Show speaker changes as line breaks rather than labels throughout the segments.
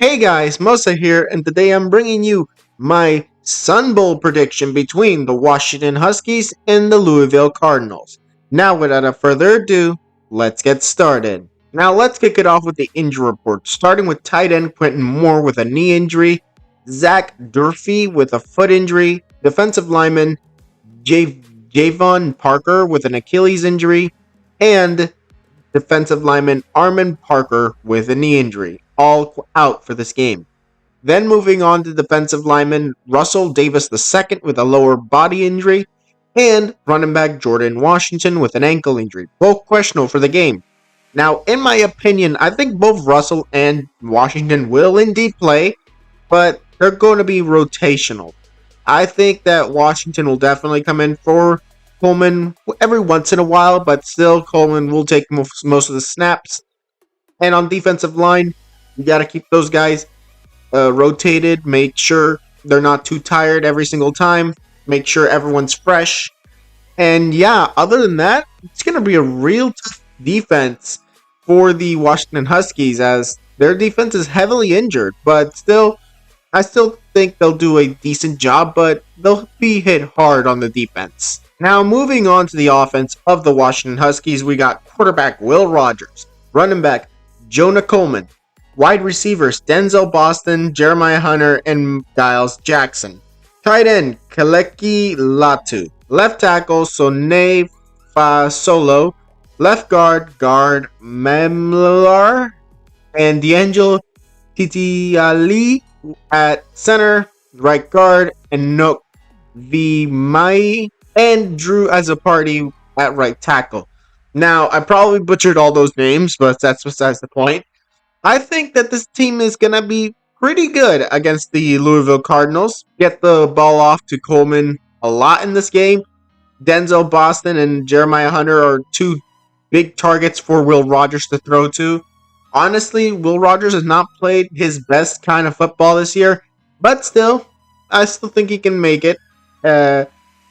Hey guys, Mosa here, and today I'm bringing you my Sun Bowl prediction between the Washington Huskies and the Louisville Cardinals. Now, without further ado, let's get started. Now, let's kick it off with the injury report, starting with tight end Quentin Moore with a knee injury, Zach Durfee with a foot injury, defensive lineman Javon Parker with an Achilles injury, and defensive lineman Armand Parker with a knee injury, all out for this game. Then moving on to defensive lineman Russell Davis II with a lower body injury, and running back Jordan Washington with an ankle injury, both questionable for the game. Now, in my opinion, I think both Russell and Washington will indeed play, but they're going to be rotational. I think that Washington will definitely come in for Coleman every once in a while, but still Coleman will take most of the snaps. And on defensive line, you got to keep those guys rotated. Make sure they're not too tired every single time. Make sure everyone's fresh. And yeah, other than that, it's going to be a real tough defense for the Washington Huskies as their defense is heavily injured, but still, I still think they'll do a decent job, but they'll be hit hard on the defense. Now, moving on to the offense of the Washington Huskies, we got quarterback Will Rogers, running back Jonah Coleman, wide receivers Denzel Boston, Jeremiah Hunter, and Giles Jackson. Tight end Kaleki Latu, left tackle Sonei Fasolo, left guard Memlar, and D'Angelo Titiali at center, right guard, and Nook Vimai, and Drew as a party at right tackle. Now, I probably butchered all those names, but that's besides the point. I think that this team is going to be pretty good against the Louisville Cardinals. Get the ball off to Coleman a lot in this game. Denzel Boston and Jeremiah Hunter are two big targets for Will Rogers to throw to. Honestly, Will Rogers has not played his best kind of football this year, but still, I still think he can make it.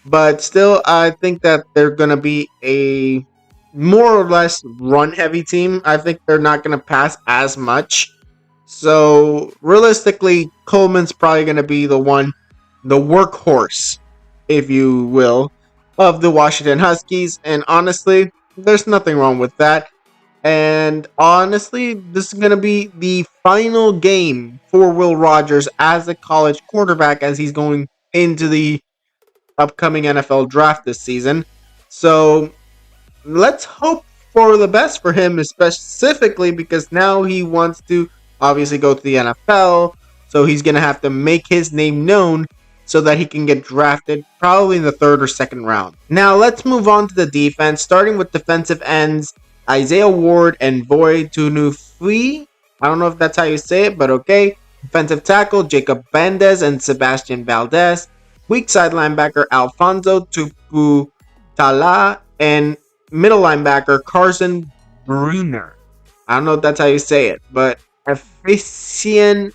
But still, I think that they're going to be a more or less run-heavy team. I think they're not going to pass as much. So, realistically, Coleman's probably going to be the workhorse, if you will, of the Washington Huskies. And honestly, there's nothing wrong with that. And honestly, this is going to be the final game for Will Rogers as a college quarterback as he's going into the upcoming NFL draft this season. So let's hope for the best for him, specifically because now he wants to obviously go to the NFL. So he's going to have to make his name known so that he can get drafted probably in the third or second round. Now let's move on to the defense, starting with defensive ends Isaiah Ward and Boy Tunufui. I don't know if that's how you say it, but okay. Defensive tackle Jacob Bandes and Sebastian Valdez. Weak side linebacker Alfonso Tuputala and middle linebacker Carson Bruner. I don't know if that's how you say it, but Ephesian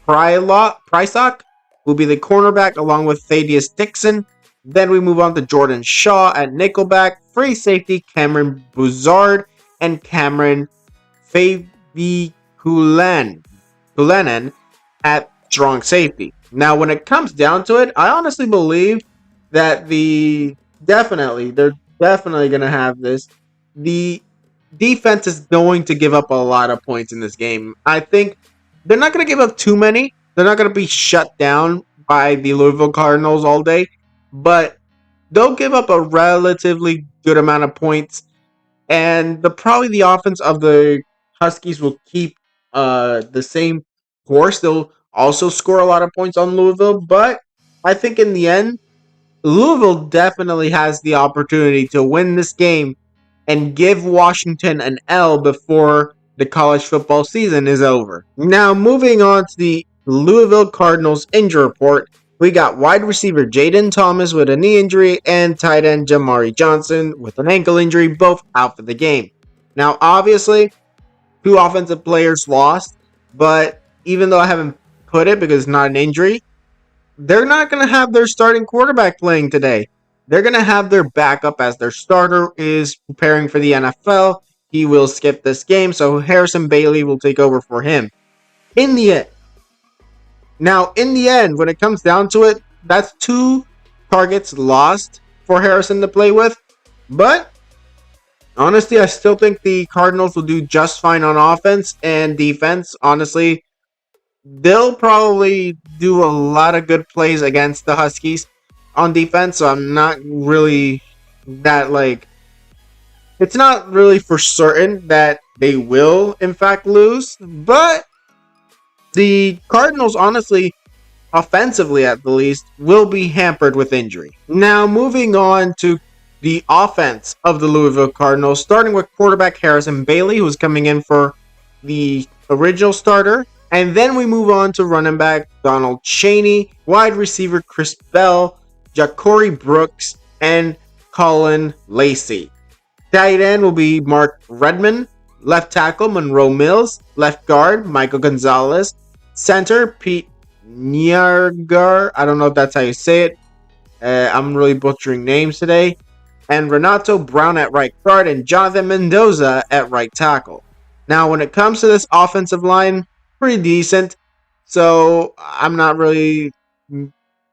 Prysock will be the cornerback along with Thaddeus Dixon. Then we move on to Jordan Shaw at nickelback, free safety Cameron Buzard, and Cameron Kulanen at strong safety. Now, when it comes down to it, I honestly believe that they're definitely going to have this. The defense is going to give up a lot of points in this game. I think they're not going to give up too many. They're not going to be shut down by the Louisville Cardinals all day, but they'll give up a relatively good amount of points. And probably the offense of the Huskies will keep the same course. They'll also score a lot of points on Louisville, but I think in the end, Louisville definitely has the opportunity to win this game and give Washington an L before the college football season is over. Now, moving on to the Louisville Cardinals injury report, we got wide receiver Jaden Thomas with a knee injury and tight end Jamari Johnson with an ankle injury, both out for the game. Now, obviously, two offensive players lost, but even though I haven't put it because it's not an injury, they're not going to have their starting quarterback playing today. They're going to have their backup as their starter is preparing for the NFL. He will skip this game, so Harrison Bailey will take over for him. in the end. Now, in the end, when it comes down to it, that's 2 targets lost for Harrison to play with. But honestly, I still think the Cardinals will do just fine on offense and defense. Honestly, they'll probably do a lot of good plays against the Huskies on defense. So I'm not really that like, it's not really for certain that they will, in fact, lose. But the Cardinals, honestly, offensively at the least, will be hampered with injury. Now, moving on to the offense of the Louisville Cardinals, starting with quarterback Harrison Bailey, who's coming in for the original starter. And then we move on to running back Donald Chaney, wide receiver Chris Bell, Ja'Cory Brooks, and Colin Lacey. Tight end will be Mark Redmond, left tackle Monroe Mills, left guard Michael Gonzalez, center Pete Nyargar. I don't know if that's how you say it. I'm really butchering names today. And Renato Brown at right guard and Jonathan Mendoza at right tackle. Now, when it comes to this offensive line, pretty decent. So I'm not really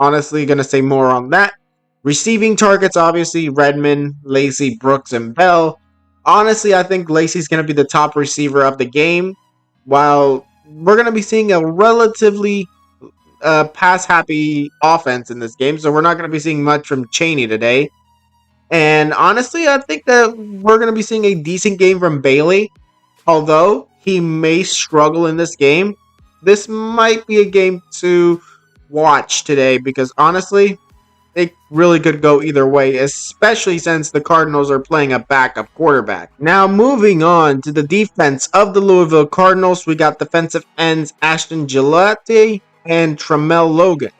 honestly going to say more on that. Receiving targets, obviously, Redmond, Lacey, Brooks, and Bell. Honestly, I think Lacey's going to be the top receiver of the game, while we're going to be seeing a relatively pass-happy offense in this game, so we're not going to be seeing much from Chaney today. And honestly, I think that we're going to be seeing a decent game from Bailey, although he may struggle in this game. This might be a game to watch today because honestly, it really could go either way, especially since the Cardinals are playing a backup quarterback. Now, moving on to the defense of the Louisville Cardinals, we got defensive ends Ashton Gillette and Tramel Logan.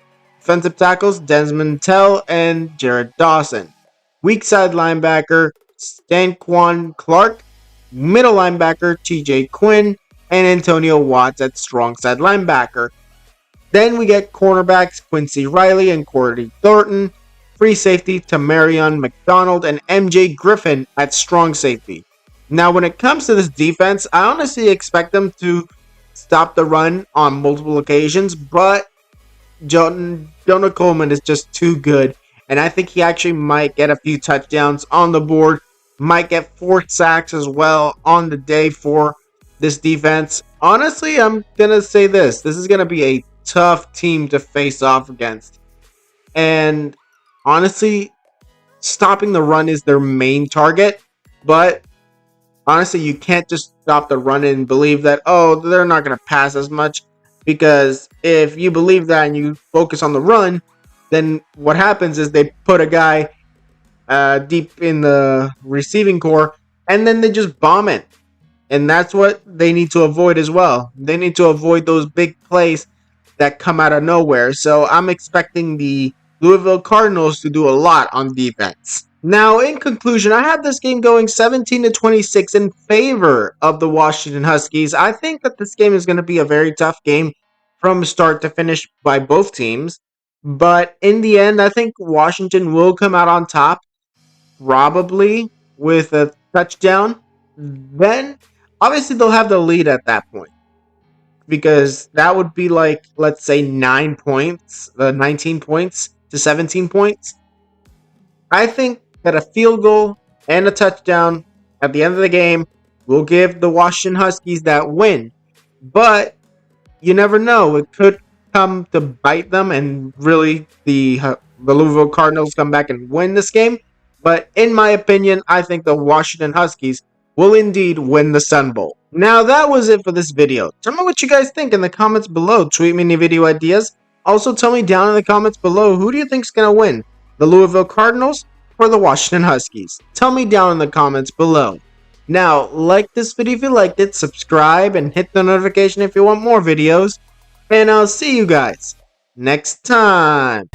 Defensive tackles Desmond Tell and Jared Dawson. Weak side linebacker Stanquan Clark. Middle linebacker TJ Quinn and Antonio Watts at strong side linebacker. Then we get cornerbacks Quincy Riley and Cordy Thornton, free safety Tamarion McDonald and MJ Griffin at strong safety. Now, when it comes to this defense, I honestly expect them to stop the run on multiple occasions, but Jonah Coleman is just too good, and I think he actually might get a few touchdowns on the board, might get 4 sacks as well on the day for this defense. Honestly, I'm going to say this. This is going to be a tough team to face off against. And honestly, stopping the run is their main target. But honestly, you can't just stop the run and believe that, oh, they're not going to pass as much. Because if you believe that and you focus on the run, then what happens is they put a guy deep in the receiving core and then they just bomb it. And that's what they need to avoid as well. They need to avoid those big plays that come out of nowhere. So I'm expecting the Louisville Cardinals to do a lot on defense. Now, in conclusion, I have this game going 17-26 in favor of the Washington Huskies. I think that this game is going to be a very tough game from start to finish by both teams. But in the end, I think Washington will come out on top, probably with a touchdown. Then, obviously, they'll have the lead at that point. Because that would be like, let's say, 9 points, 19 points to 17 points. I think that a field goal and a touchdown at the end of the game will give the Washington Huskies that win. But you never know. It could come to bite them and really the Louisville Cardinals come back and win this game. But in my opinion, I think the Washington Huskies will indeed win the Sun Bowl. Now, that was it for this video. Tell me what you guys think in the comments below. Tweet me any video ideas. Also, tell me down in the comments below, who do you think is going to win? The Louisville Cardinals or the Washington Huskies? Tell me down in the comments below. Now, like this video if you liked it, subscribe, and hit the notification if you want more videos. And I'll see you guys next time.